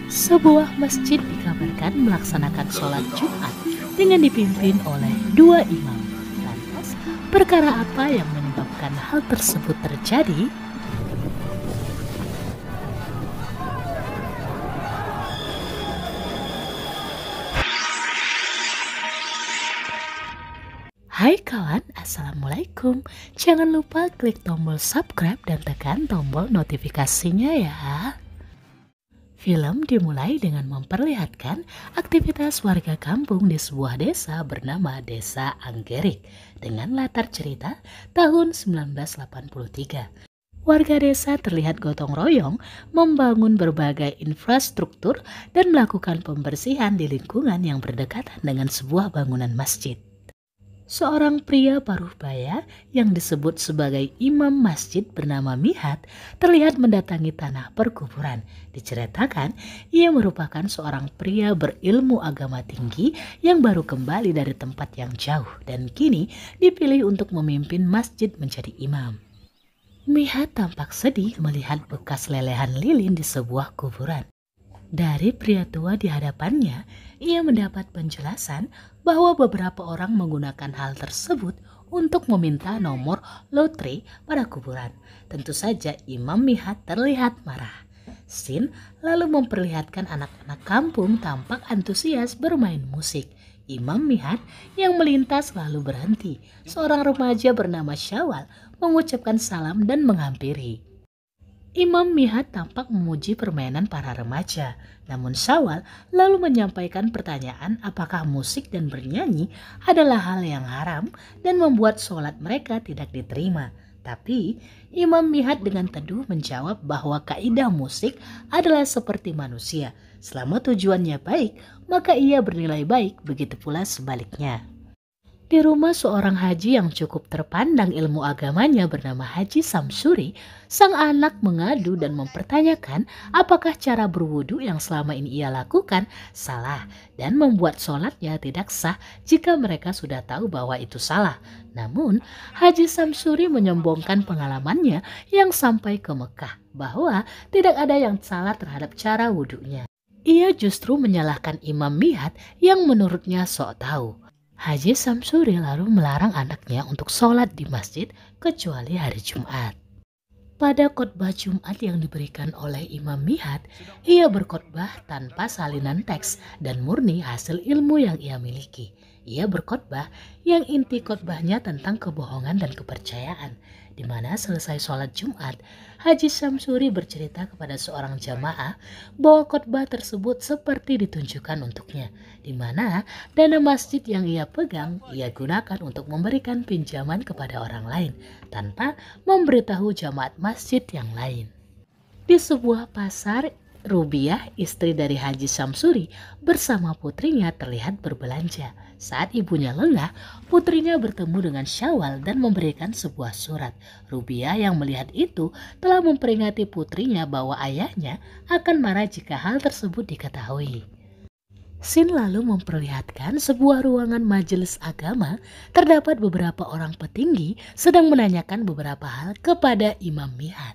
Sebuah masjid dikabarkan melaksanakan sholat Jumat dengan dipimpin oleh dua imam. Lantas, perkara apa yang menyebabkan hal tersebut terjadi? Hai kawan, Assalamualaikum. Jangan lupa klik tombol subscribe dan tekan tombol notifikasinya ya. Film dimulai dengan memperlihatkan aktivitas warga kampung di sebuah desa bernama Desa Anggerik dengan latar cerita tahun 1983. Warga desa terlihat gotong royong membangun berbagai infrastruktur dan melakukan pembersihan di lingkungan yang berdekatan dengan sebuah bangunan masjid. Seorang pria paruh baya yang disebut sebagai imam masjid bernama Mihat terlihat mendatangi tanah perkuburan. Diceritakan, ia merupakan seorang pria berilmu agama tinggi yang baru kembali dari tempat yang jauh dan kini dipilih untuk memimpin masjid menjadi imam. Mihat tampak sedih melihat bekas lelehan lilin di sebuah kuburan. Dari pria tua di hadapannya, ia mendapat penjelasan bahwa beberapa orang menggunakan hal tersebut untuk meminta nomor lotre pada kuburan. Tentu saja Imam Mihat terlihat marah. Sin lalu memperlihatkan anak-anak kampung tampak antusias bermain musik. Imam Mihat yang melintas lalu berhenti. Seorang remaja bernama Syawal mengucapkan salam dan menghampiri. Imam Mihat tampak memuji permainan para remaja, namun Syawal lalu menyampaikan pertanyaan apakah musik dan bernyanyi adalah hal yang haram dan membuat sholat mereka tidak diterima. Tapi Imam Mihat dengan teduh menjawab bahwa kaidah musik adalah seperti manusia, selama tujuannya baik maka ia bernilai baik, begitu pula sebaliknya. Di rumah seorang haji yang cukup terpandang ilmu agamanya bernama Haji Samsuri, sang anak mengadu dan mempertanyakan apakah cara berwudu yang selama ini ia lakukan salah dan membuat sholatnya tidak sah jika mereka sudah tahu bahwa itu salah. Namun, Haji Samsuri menyombongkan pengalamannya yang sampai ke Mekah bahwa tidak ada yang salah terhadap cara wudunya. Ia justru menyalahkan Imam Mihat yang menurutnya sok tahu. Haji Samsuri lalu melarang anaknya untuk sholat di masjid kecuali hari Jumat. Pada khotbah Jumat yang diberikan oleh Imam Mihat, ia berkhotbah tanpa salinan teks dan murni hasil ilmu yang ia miliki. Ia berkhotbah yang inti khotbahnya tentang kebohongan dan kepercayaan, di mana selesai sholat Jumat, Haji Samsuri bercerita kepada seorang jamaah bahwa khotbah tersebut seperti ditunjukkan untuknya, di mana dana masjid yang ia pegang ia gunakan untuk memberikan pinjaman kepada orang lain tanpa memberitahu jamaat masjid yang lain. Di sebuah pasar, Rubiah, istri dari Haji Samsuri, bersama putrinya terlihat berbelanja. Saat ibunya lengah, putrinya bertemu dengan Syawal dan memberikan sebuah surat. Rubiah yang melihat itu telah memperingati putrinya bahwa ayahnya akan marah jika hal tersebut diketahui. Sin lalu memperlihatkan sebuah ruangan majelis agama. Terdapat beberapa orang petinggi sedang menanyakan beberapa hal kepada Imam Mihat.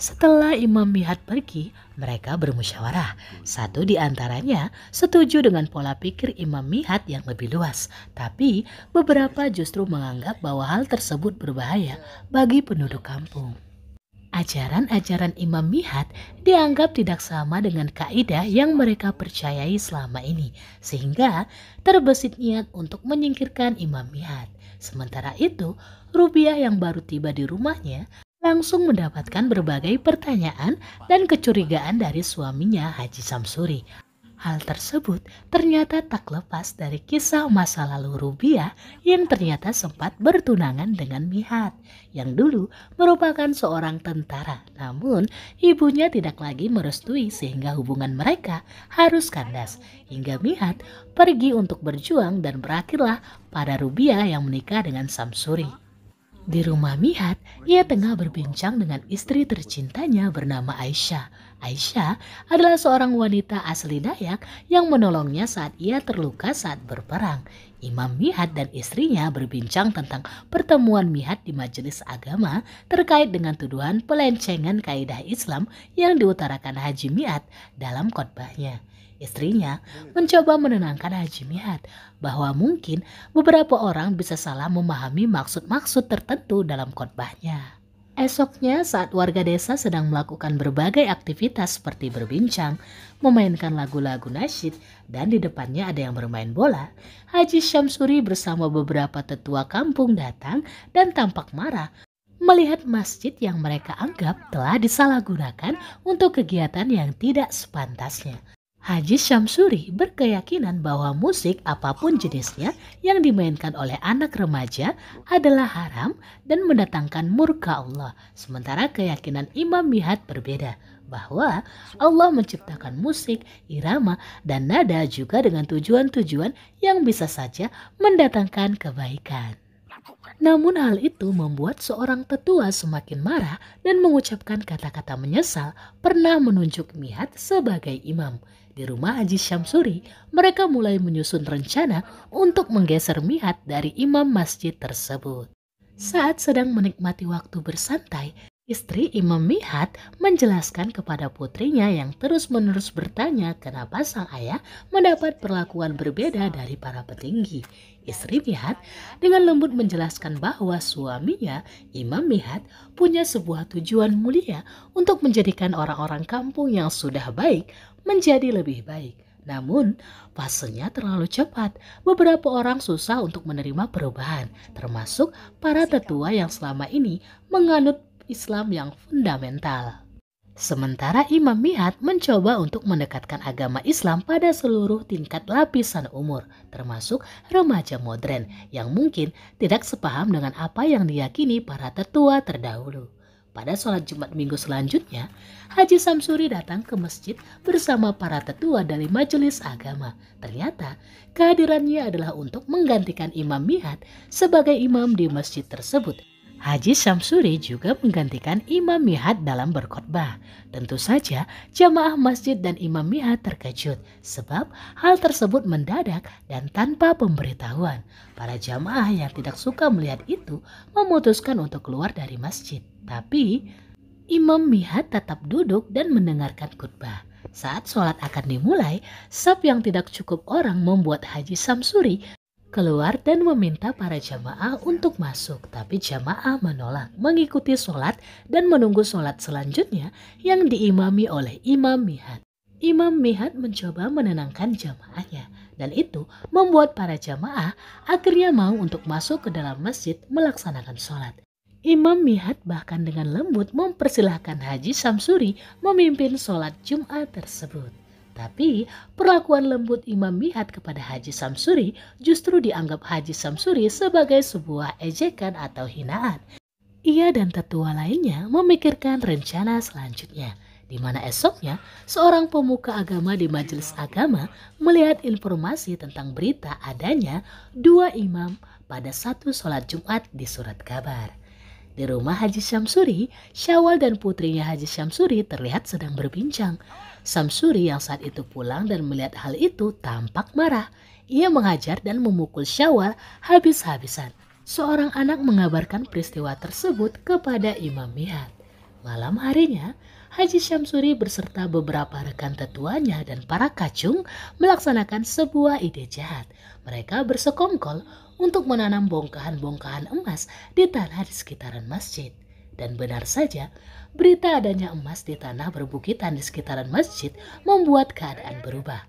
Setelah Imam Mihat pergi, mereka bermusyawarah. Satu di antaranya setuju dengan pola pikir Imam Mihat yang lebih luas, tapi beberapa justru menganggap bahwa hal tersebut berbahaya bagi penduduk kampung. Ajaran-ajaran Imam Mihat dianggap tidak sama dengan kaidah yang mereka percayai selama ini, sehingga terbesit niat untuk menyingkirkan Imam Mihat. Sementara itu, Rubiah yang baru tiba di rumahnya langsung mendapatkan berbagai pertanyaan dan kecurigaan dari suaminya Haji Samsuri. Hal tersebut ternyata tak lepas dari kisah masa lalu Rubiah yang ternyata sempat bertunangan dengan Mihat, yang dulu merupakan seorang tentara. Namun ibunya tidak lagi merestui sehingga hubungan mereka harus kandas, hingga Mihat pergi untuk berjuang dan berakhirlah pada Rubiah yang menikah dengan Samsuri. Di rumah Mihat, ia tengah berbincang dengan istri tercintanya bernama Aisyah. Aisyah adalah seorang wanita asli Dayak yang menolongnya saat ia terluka saat berperang. Imam Mihat dan istrinya berbincang tentang pertemuan Mihat di majelis agama terkait dengan tuduhan pelencengan kaidah Islam yang diutarakan Haji Mihat dalam khotbahnya. Istrinya mencoba menenangkan Haji Mihat bahwa mungkin beberapa orang bisa salah memahami maksud-maksud tertentu dalam khotbahnya. Esoknya saat warga desa sedang melakukan berbagai aktivitas seperti berbincang, memainkan lagu-lagu nasyid, dan di depannya ada yang bermain bola, Haji Syamsuri bersama beberapa tetua kampung datang dan tampak marah melihat masjid yang mereka anggap telah disalahgunakan untuk kegiatan yang tidak sepantasnya. Haji Syamsuri berkeyakinan bahwa musik apapun jenisnya yang dimainkan oleh anak remaja adalah haram dan mendatangkan murka Allah. Sementara keyakinan Imam Mihat berbeda, bahwa Allah menciptakan musik, irama, dan nada juga dengan tujuan-tujuan yang bisa saja mendatangkan kebaikan. Namun hal itu membuat seorang tetua semakin marah dan mengucapkan kata-kata menyesal pernah menunjuk Mihat sebagai imam. Di rumah Haji Syamsuri, mereka mulai menyusun rencana untuk menggeser Mihat dari imam masjid tersebut. Saat sedang menikmati waktu bersantai, istri Imam Mihat menjelaskan kepada putrinya yang terus-menerus bertanya kenapa sang ayah mendapat perlakuan berbeda dari para petinggi. Istri Mihat dengan lembut menjelaskan bahwa suaminya, Imam Mihat, punya sebuah tujuan mulia untuk menjadikan orang-orang kampung yang sudah baik menjadi lebih baik. Namun, fasenya terlalu cepat. Beberapa orang susah untuk menerima perubahan, termasuk para tetua yang selama ini menganut Islam yang fundamental. Sementara Imam Mihat mencoba untuk mendekatkan agama Islam pada seluruh tingkat lapisan umur, termasuk remaja modern yang mungkin tidak sepaham dengan apa yang diyakini para tetua terdahulu. Pada sholat Jumat Minggu selanjutnya, Haji Syamsuri datang ke masjid bersama para tetua dari majelis agama. Ternyata kehadirannya adalah untuk menggantikan Imam Mihat sebagai imam di masjid tersebut. Haji Syamsuri juga menggantikan Imam Mihat dalam berkhotbah. Tentu saja jamaah masjid dan Imam Mihat terkejut sebab hal tersebut mendadak dan tanpa pemberitahuan. Para jamaah yang tidak suka melihat itu memutuskan untuk keluar dari masjid. Tapi Imam Mihat tetap duduk dan mendengarkan khutbah. Saat sholat akan dimulai, saf yang tidak cukup orang membuat Haji Syamsuri keluar dan meminta para jamaah untuk masuk, tapi jamaah menolak mengikuti sholat dan menunggu sholat selanjutnya yang diimami oleh Imam Mihat. Imam Mihat mencoba menenangkan jamaahnya, dan itu membuat para jamaah akhirnya mau untuk masuk ke dalam masjid melaksanakan sholat. Imam Mihat bahkan dengan lembut mempersilahkan Haji Syamsuri memimpin sholat Jumat tersebut. Tapi perlakuan lembut Imam Mihat kepada Haji Syamsuri justru dianggap Haji Syamsuri sebagai sebuah ejekan atau hinaan. Ia dan tetua lainnya memikirkan rencana selanjutnya, di mana esoknya seorang pemuka agama di majelis agama melihat informasi tentang berita adanya 2 imam pada satu sholat Jumat di surat kabar. Di rumah Haji Syamsuri, Syawal dan putrinya Haji Syamsuri terlihat sedang berbincang. Syamsuri yang saat itu pulang dan melihat hal itu tampak marah. Ia menghajar dan memukul Syawal habis-habisan. Seorang anak mengabarkan peristiwa tersebut kepada Imam Mihat. Malam harinya, Haji Syamsuri beserta beberapa rekan tetuanya dan para kacung melaksanakan sebuah ide jahat. Mereka bersekongkol untuk menanam bongkahan-bongkahan emas di tanah di sekitaran masjid. Dan benar saja, berita adanya emas di tanah berbukitan di sekitaran masjid membuat keadaan berubah.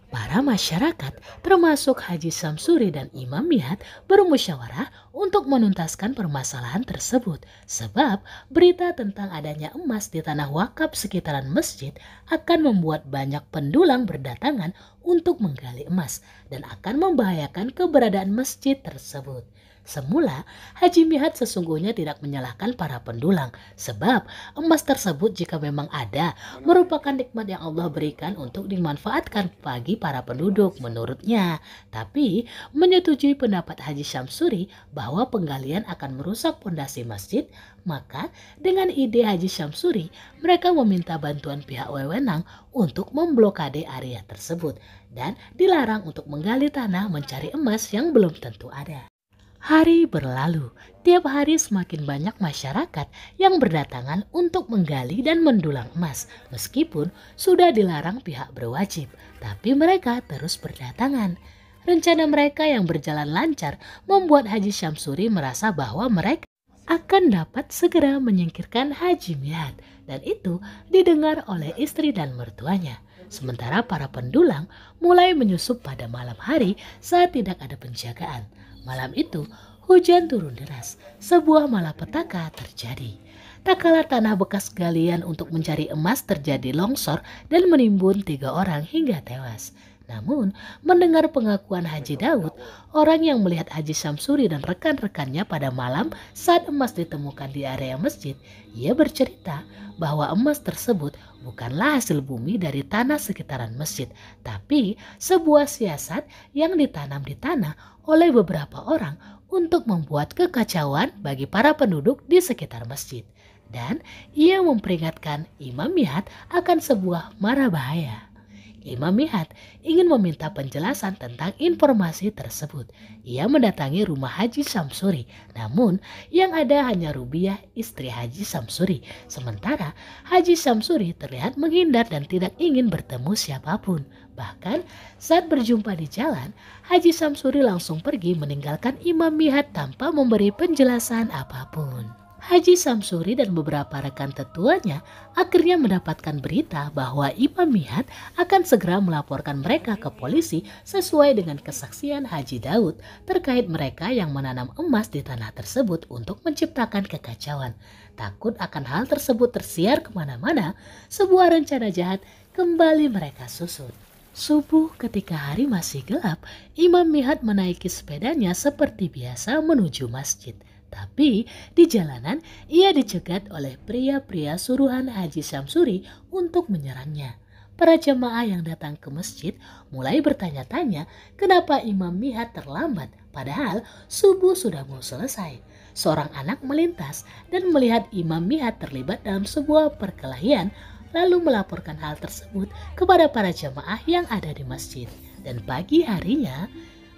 Para masyarakat, termasuk Haji Syamsuri dan Imam Mihat, bermusyawarah untuk menuntaskan permasalahan tersebut. Sebab berita tentang adanya emas di tanah wakaf sekitaran masjid akan membuat banyak pendulang berdatangan untuk menggali emas dan akan membahayakan keberadaan masjid tersebut. Semula, Haji Mihat sesungguhnya tidak menyalahkan para pendulang, sebab emas tersebut jika memang ada, merupakan nikmat yang Allah berikan untuk dimanfaatkan bagi para penduduk menurutnya. Tapi, menyetujui pendapat Haji Syamsuri bahwa penggalian akan merusak pondasi masjid, maka dengan ide Haji Syamsuri, mereka meminta bantuan pihak wewenang untuk memblokade area tersebut dan dilarang untuk menggali tanah mencari emas yang belum tentu ada. Hari berlalu, tiap hari semakin banyak masyarakat yang berdatangan untuk menggali dan mendulang emas. Meskipun sudah dilarang pihak berwajib, tapi mereka terus berdatangan. Rencana mereka yang berjalan lancar membuat Haji Syamsuri merasa bahwa mereka akan dapat segera menyingkirkan Haji Mihat, dan itu didengar oleh istri dan mertuanya. Sementara para pendulang mulai menyusup pada malam hari saat tidak ada penjagaan. Malam itu, hujan turun deras. Sebuah malapetaka terjadi. Tak kalah tanah bekas galian untuk mencari emas terjadi longsor dan menimbun 3 orang hingga tewas. Namun, mendengar pengakuan Haji Daud, orang yang melihat Haji Syamsuri dan rekan-rekannya pada malam saat emas ditemukan di area masjid, ia bercerita bahwa emas tersebut bukanlah hasil bumi dari tanah sekitaran masjid, tapi sebuah siasat yang ditanam di tanah oleh beberapa orang untuk membuat kekacauan bagi para penduduk di sekitar masjid. Dan ia memperingatkan Imam Mihat akan sebuah mara bahaya. Imam Mihat ingin meminta penjelasan tentang informasi tersebut. Ia mendatangi rumah Haji Syamsuri, namun yang ada hanya Rubiah, istri Haji Syamsuri. Sementara Haji Syamsuri terlihat menghindar dan tidak ingin bertemu siapapun. Bahkan saat berjumpa di jalan, Haji Syamsuri langsung pergi meninggalkan Imam Mihat tanpa memberi penjelasan apapun. Haji Syamsuri dan beberapa rekan tetuanya akhirnya mendapatkan berita bahwa Imam Mihat akan segera melaporkan mereka ke polisi sesuai dengan kesaksian Haji Daud terkait mereka yang menanam emas di tanah tersebut untuk menciptakan kekacauan. Takut akan hal tersebut tersiar kemana-mana, sebuah rencana jahat kembali mereka susun. Subuh ketika hari masih gelap, Imam Mihat menaiki sepedanya seperti biasa menuju masjid. Tapi di jalanan ia dicegat oleh pria-pria suruhan Haji Syamsuri untuk menyerangnya. Para jemaah yang datang ke masjid mulai bertanya-tanya kenapa Imam Mihat terlambat padahal subuh sudah mau selesai. Seorang anak melintas dan melihat Imam Mihat terlibat dalam sebuah perkelahian lalu melaporkan hal tersebut kepada para jemaah yang ada di masjid. Dan pagi harinya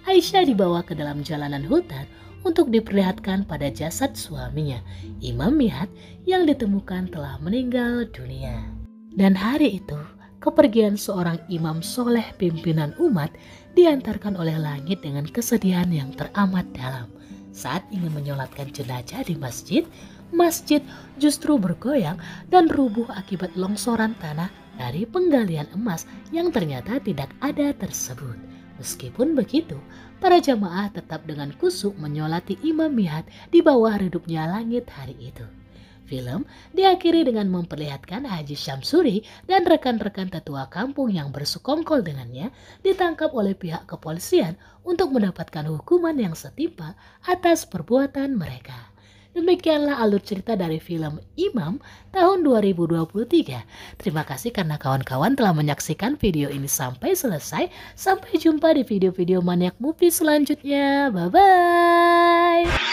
Aisyah dibawa ke dalam jalanan hutan untuk diperlihatkan pada jasad suaminya, Imam Mihat, yang ditemukan telah meninggal dunia. Dan hari itu, kepergian seorang imam soleh pimpinan umat diantarkan oleh langit dengan kesedihan yang teramat dalam. Saat ingin menyolatkan jenazah di masjid, masjid justru bergoyang dan rubuh akibat longsoran tanah dari penggalian emas yang ternyata tidak ada tersebut. Meskipun begitu, para jamaah tetap dengan khusyuk menyolati Imam Mihat di bawah redupnya langit hari itu. Film diakhiri dengan memperlihatkan Haji Syamsuri dan rekan-rekan tetua kampung yang bersekongkol dengannya ditangkap oleh pihak kepolisian untuk mendapatkan hukuman yang setimpal atas perbuatan mereka. Demikianlah alur cerita dari film Imam tahun 2023. Terima kasih karena kawan-kawan telah menyaksikan video ini sampai selesai. Sampai jumpa di video-video Maniak Movie selanjutnya. Bye-bye.